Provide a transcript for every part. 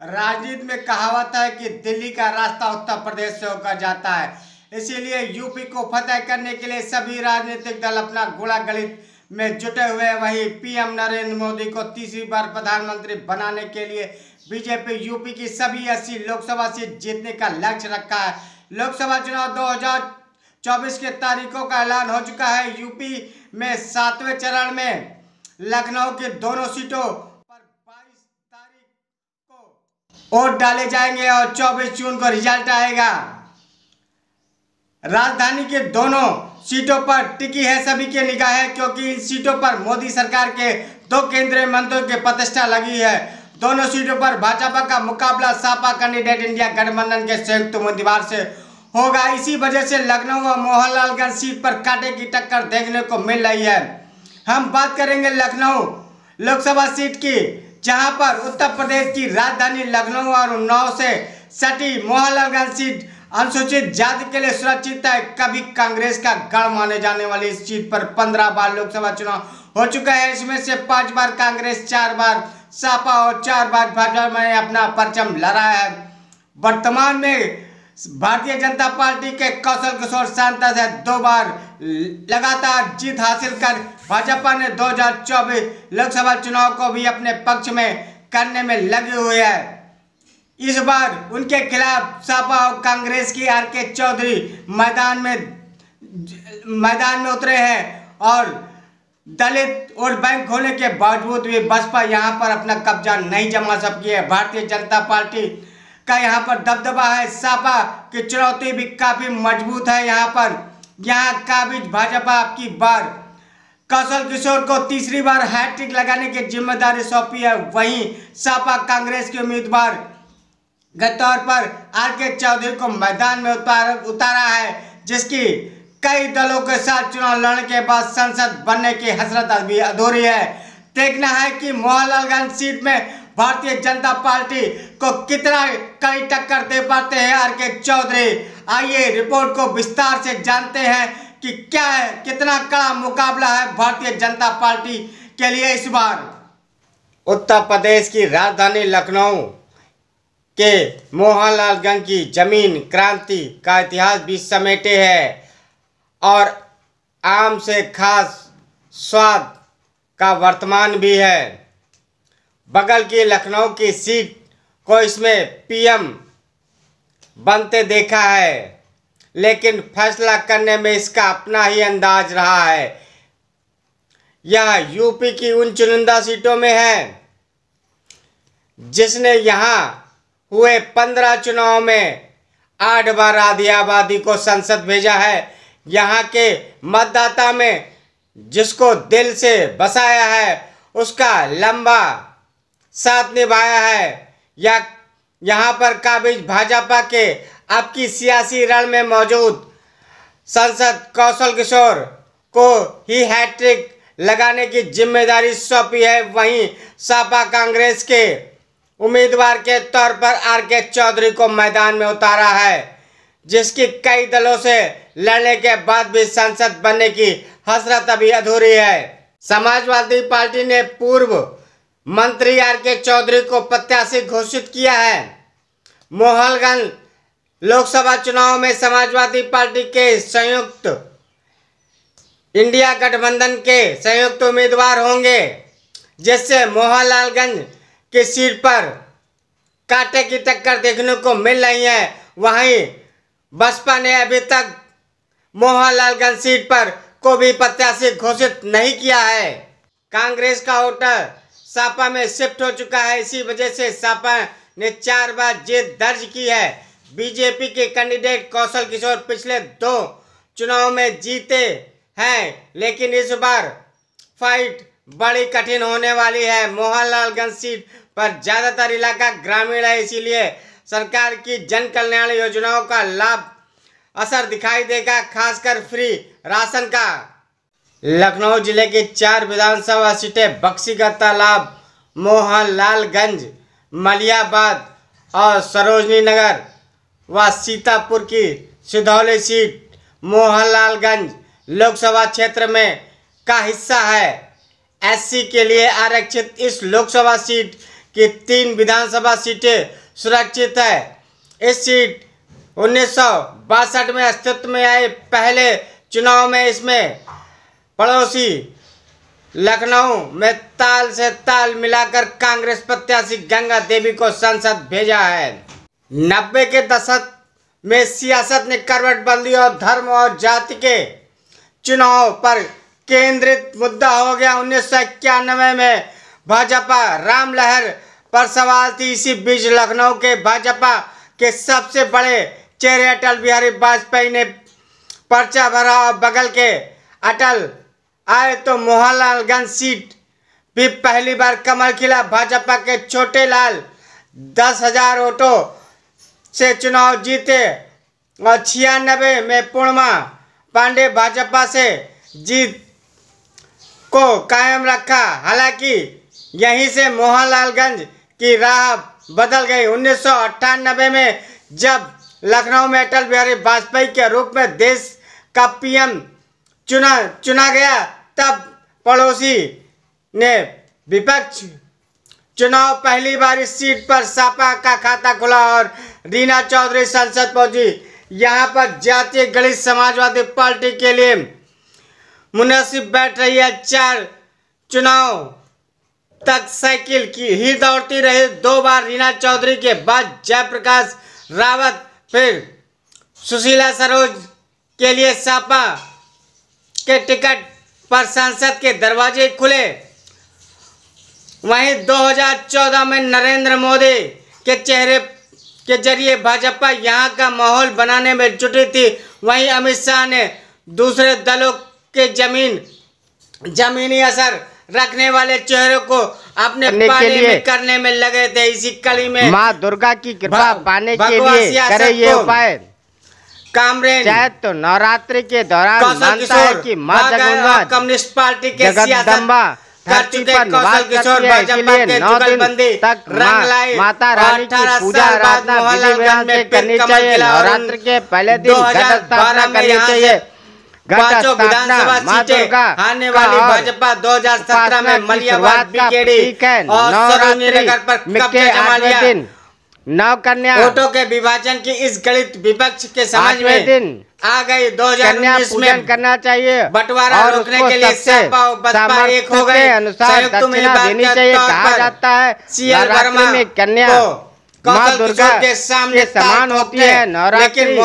राजनीति में कहावत है कि दिल्ली का रास्ता उत्तर प्रदेश से होकर जाता है। इसीलिए यूपी को फतेह करने के लिए सभी राजनीतिक दल अपना गुणा गणित में जुटे हुए हैं। वहीं पीएम नरेंद्र मोदी को तीसरी बार प्रधानमंत्री बनाने के लिए बीजेपी यूपी की सभी 80 लोकसभा सीट जीतने का लक्ष्य रखा है। लोकसभा चुनाव 2024 के तारीखों का ऐलान हो चुका है। यूपी में 7वें चरण में लखनऊ की दोनों सीटों पर 22 तारीख को वोट डाले जाएंगे और 24 जून को रिजल्ट आएगा। राजधानी के दोनों सीटों पर टिकी है सभी की निगाहें, क्योंकि इन सीटों पर मोदी सरकार के 2 केंद्रीय मंत्रियों की प्रतिष्ठा लगी है। दोनों सीटों पर भाजपा का मुकाबला सपा कैंडिडेट इंडिया गठबंधन के संयुक्त उम्मीदवार से होगा। इसी वजह से लखनऊ और मोहनलालगंज सीट पर कांटे की टक्कर देखने को मिल रही है। हम बात करेंगे लखनऊ लोकसभा सीट की, जहां पर उत्तर प्रदेश की राजधानी लखनऊ और उन्नाव से सटी मोहनलालगंज सीट अनुसूचित जाति के लिए सुरक्षित है। कभी कांग्रेस का गढ़ माने जाने वाली इस सीट पर 15 बार लोकसभा चुनाव हो चुका है। इसमें से 5 बार कांग्रेस, 4 बार सपा और 4 बार भाजपा ने अपना परचम लहराया है। वर्तमान में भारतीय जनता पार्टी के कौशल किशोर सांसद है 2 बार लगातार जीत हासिल कर भाजपा ने 2024 लोकसभा चुनाव को भी अपने पक्ष में करने में लगे हुए हैं। इस बार उनके खिलाफ सपा और कांग्रेस की आर.के. चौधरी मैदान में उतरे हैं और दलित वोट बैंक होने के बावजूद भी बसपा यहां पर अपना कब्जा नहीं जमा सकी है। भारतीय जनता पार्टी का यहां पर दबदबा है। सपा की चुनौती भी काफी मजबूत है। यहाँ काबिज भाजपा आपकी बार कौशल किशोर को तीसरी बार हैट्रिक लगाने की जिम्मेदारी सौंपी है। वहीं सपा कांग्रेस के उम्मीदवार के तौर पर आर.के. चौधरी को मैदान में उतारा है, जिसकी कई दलों के साथ चुनाव लड़ने के बाद संसद बनने की हसरत अभी अधूरी है। देखना है कि मोहनलालगंज सीट में भारतीय जनता पार्टी को कितना कड़ी टक्कर दे पाते हैं आर.के. चौधरी। आइए रिपोर्ट को विस्तार से जानते हैं कि क्या है, कितना कड़ा मुकाबला है भारतीय जनता पार्टी के लिए इस बार। उत्तर प्रदेश की राजधानी लखनऊ के मोहनलालगंज की जमीन क्रांति का इतिहास भी समेटे है और आम से खास स्वाद का वर्तमान भी है। बगल की लखनऊ की सीट को इसमें पीएम बनते देखा है, लेकिन फैसला करने में इसका अपना ही अंदाज रहा है। यह यूपी की उन चुनिंदा सीटों में है जिसने यहाँ हुए 15 चुनाव में 8 बार आधी आबादी को संसद भेजा है। यहाँ के मतदाता में जिसको दिल से बसाया है उसका लंबा साथ निभाया है। यहाँ पर काबिज भाजपा के अब की सियासी रण में मौजूद सांसद कौशल किशोर को ही हैट्रिक लगाने की जिम्मेदारी सौंपी है। वहीं सपा कांग्रेस के उम्मीदवार के तौर पर आर.के. चौधरी को मैदान में उतारा है, जिसकी कई दलों से लड़ने के बाद भी सांसद बनने की हसरत अभी अधूरी है। समाजवादी पार्टी ने पूर्व मंत्री आर.के. चौधरी को प्रत्याशी घोषित किया है। मोहनलालगंज लोकसभा चुनाव में समाजवादी पार्टी के संयुक्त इंडिया गठबंधन के संयुक्त उम्मीदवार होंगे, जिससे मोहनलालगंज की सीट पर कांटे की टक्कर देखने को मिल रही है। वहीं बसपा ने अभी तक मोहनलालगंज सीट पर को भी प्रत्याशी घोषित नहीं किया है। कांग्रेस का वोटर सपा में शिफ्ट हो चुका है। इसी वजह से सपा ने 4 बार जीत दर्ज की है। बीजेपी के कैंडिडेट कौशल किशोर पिछले 2 चुनाव में जीते हैं, लेकिन इस बार फाइट बड़ी कठिन होने वाली है। मोहनलालगंज सीट पर ज़्यादातर इलाका ग्रामीण है, इसीलिए सरकार की जन कल्याण योजनाओं का लाभ असर दिखाई देगा, खासकर फ्री राशन का। लखनऊ जिले की 4 विधानसभा सीटें बख्शीगढ़ तालाब, मोहनलालगंज, मलियाबाद और सरोजनी नगर व सीतापुर की सिधौली सीट मोहनलालगंज लोकसभा क्षेत्र में का हिस्सा है। एससी के लिए आरक्षित इस लोकसभा सीट कि 3 विधानसभा सीटें सुरक्षित है। इस सीट 1962 में अस्तित्व में आए पहले चुनाव में इसमें पड़ोसी लखनऊ में ताल से ताल मिलाकर कांग्रेस प्रत्याशी गंगा देवी को संसद भेजा है। 90 के दशक में सियासत ने करवट बदली और धर्म और जाति के चुनाव पर केंद्रित मुद्दा हो गया। 1991 में भाजपा राम लहर पर सवाल थी। इसी बीच लखनऊ के भाजपा के सबसे बड़े चेहरे अटल बिहारी वाजपेयी ने पर्चा भरा और बगल के अटल आए तो मोहनलालगंज सीट भी पहली बार कमल खिला। भाजपा के छोटे लाल 10,000 वोटों से चुनाव जीते और 96 में पूर्णिमा पांडे भाजपा से जीत को कायम रखा। हालांकि यहीं से मोहनलालगंज की राह बदल गई। 1998 में जब लखनऊ में अटल बिहारी वाजपेयी के रूप में देश का पीएम चुना गया, तब पड़ोसी ने विपक्ष चुनाव पहली बार इस सीट पर सपा का खाता खुला और रीना चौधरी संसद पहुंची। यहां पर जातीय गणित समाजवादी पार्टी के लिए मुनासिब बैठ रही है। 4 चुनाव तक साइकिल की ही दौड़ती रही। 2 बार रीना चौधरी के बाद जयप्रकाश रावत, फिर सुशीला सरोज के लिए सपा के टिकट पर संसद के दरवाजे खुले। वहीं 2014 में नरेंद्र मोदी के चेहरे के जरिए भाजपा यहां का माहौल बनाने में जुटी थी। वहीं अमित शाह ने दूसरे दलों के जमीनी असर रखने वाले चेहरों को अपने पाले में करने में लगे थे। इसी कड़ी में माँ दुर्गा की कृपा पाने के लिए करे ये उपाय। कामरेज चाहे तो नवरात्रि के दौरान मानता है कि माँ जगदम्बा कम्युनिस्ट पार्टी के जगदम्बा धरती पर निवास करती है। इसलिए 9 दिन तक माता रानी की पूजा आराधना विधि विधान से करनी चाहिए। नवरात्र के पहले दिन घट स्थापना करनी चाहिए। घट स्थापना माँ दुर्गा आने वाली भाजपा 2017 में मलियाबाद बीकेडी और नवरात्रि के 8वें दिन 9 कन्या वोटों के विभाजन की इस गणित विपक्ष के समझ में दिन आ गई। 2019 में करना चाहिए बंटवारा रोकने के लिए सपा और बसपा एक हो गए। अनुसार दक्षिणा देनी चाहिए। कहा जाता है नवरात्रि में कन्या माँ दुर्गा के सामने समान होती है। नवरात्रि के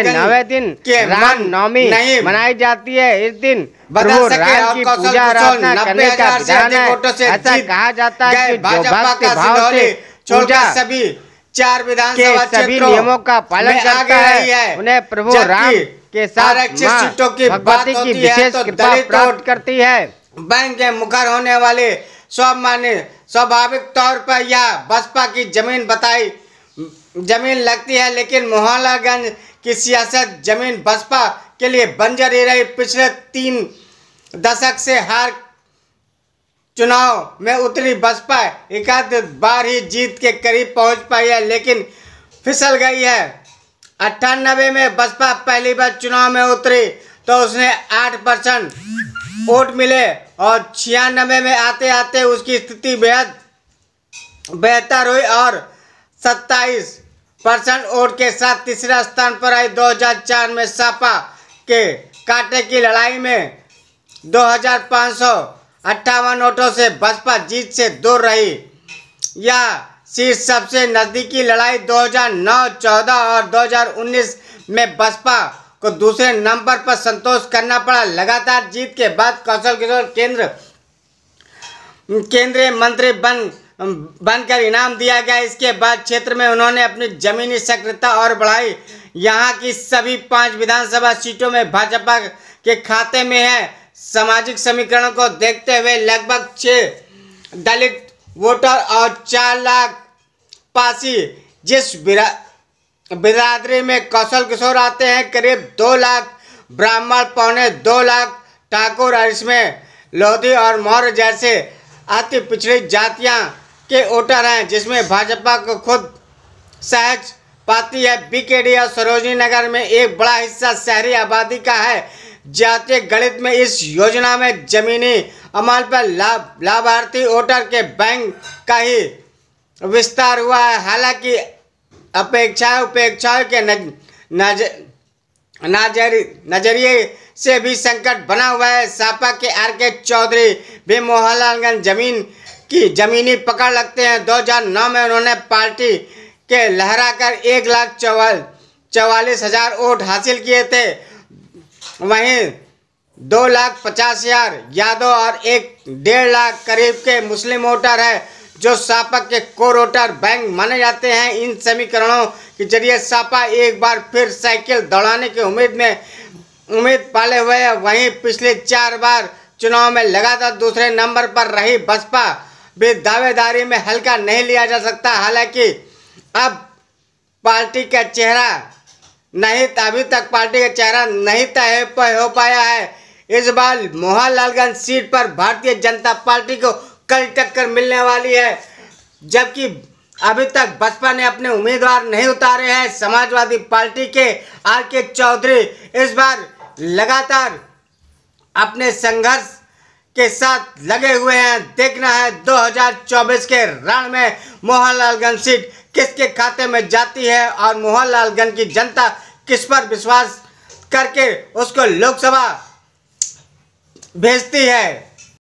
9वें दिन राम नवमी मनाई जाती है। इस दिन प्रभु राम की पूजा आराधना करने का विधान है। ऐसा कहा जाता है कि जो भक्ति भाव से पूजा सभी 4 विधानसभा सभी नियमों का पालन करता है, उन्हें प्रभु राम के साथ सीटों की भगवती की विशेष कृपा प्राप्त करती है। बैंक के मुखर होने वाले स्वाभाविक तौर पर यह बसपा की जमीन लगती है, लेकिन मोहनलालगंज की सियासत जमीन बसपा के लिए बंजर ही रही। पिछले 3 दशक से हार चुनाव में उतरी बसपा एकाध बार ही जीत के करीब पहुंच पाई है, लेकिन फिसल गई है। 98 में बसपा पहली बार चुनाव में उतरी तो उसने 8% वोट मिले और 96 में आते आते उसकी स्थिति बेहद बेहतर हुई और 27% वोट के साथ तीसरा स्थान पर आई। 2004 में सपा के कांटे की लड़ाई में 2558 वोटों से बसपा जीत से दूर रही। यह सीट सबसे नजदीकी लड़ाई 2009, 14 और 2019 में बसपा को दूसरे नंबर पर संतोष करना पड़ा। लगातार जीत के बाद कौशल किशोर केंद्रीय मंत्री बनकर इनाम दिया गया। इसके बाद क्षेत्र में उन्होंने अपनी जमीनी सक्रियता और बढ़ाई। यहां की सभी 5 विधानसभा सीटों में भाजपा के खाते में है। सामाजिक समीकरणों को देखते हुए लगभग 6 दलित वोटर और 4 लाख पासी जिस बिरादरी में कौशल किशोर आते हैं, करीब 2 लाख ब्राह्मण, 2.25 लाख ठाकुर और इसमें लोधी और मौर्य जैसे अति पिछड़ी जातियां के वोटर हैं, जिसमें भाजपा को खुद सहज पाती है। बीकेडी और सरोजनी नगर में एक बड़ा हिस्सा शहरी आबादी का है। जातीय गणित में इस योजना में जमीनी अमल पर लाभार्थी वोटर के बैंक का ही विस्तार हुआ है। हालांकि उपेक्षाओं के नजरिए से भी संकट बना हुआ है। सपा के RK चौधरी भी मोहनलालगंज जमीनी पकड़ लगते हैं। 2009 में उन्होंने पार्टी के लहराकर 1,44,000 वोट हासिल किए थे। वहीं 2,50,000 यादव और 1.5 लाख करीब के मुस्लिम वोटर है जो सपा के कोर वोटर बैंक माने जाते हैं। इन समीकरणों के जरिए सपा एक बार फिर साइकिल दौड़ाने की उम्मीद पाले हुए है। वहीं पिछले 4 बार चुनाव में लगातार दूसरे नंबर पर रही बसपा भी दावेदारी में हल्का नहीं लिया जा सकता। हालांकि अब पार्टी का चेहरा अभी तक पार्टी का चेहरा नहीं तय हो पाया है। इस बार मोहनलालगंज सीट पर भारतीय जनता पार्टी को कड़ी टक्कर मिलने वाली है, जबकि अभी तक बसपा ने अपने उम्मीदवार नहीं उतारे हैं। समाजवादी पार्टी के RK चौधरी इस बार लगातार अपने संघर्ष के साथ लगे हुए हैं। देखना है 2024 के रण में मोहनलालगंज सीट किसके खाते में जाती है और मोहनलालगंज की जनता किस पर विश्वास करके उसको लोकसभा भेजती है।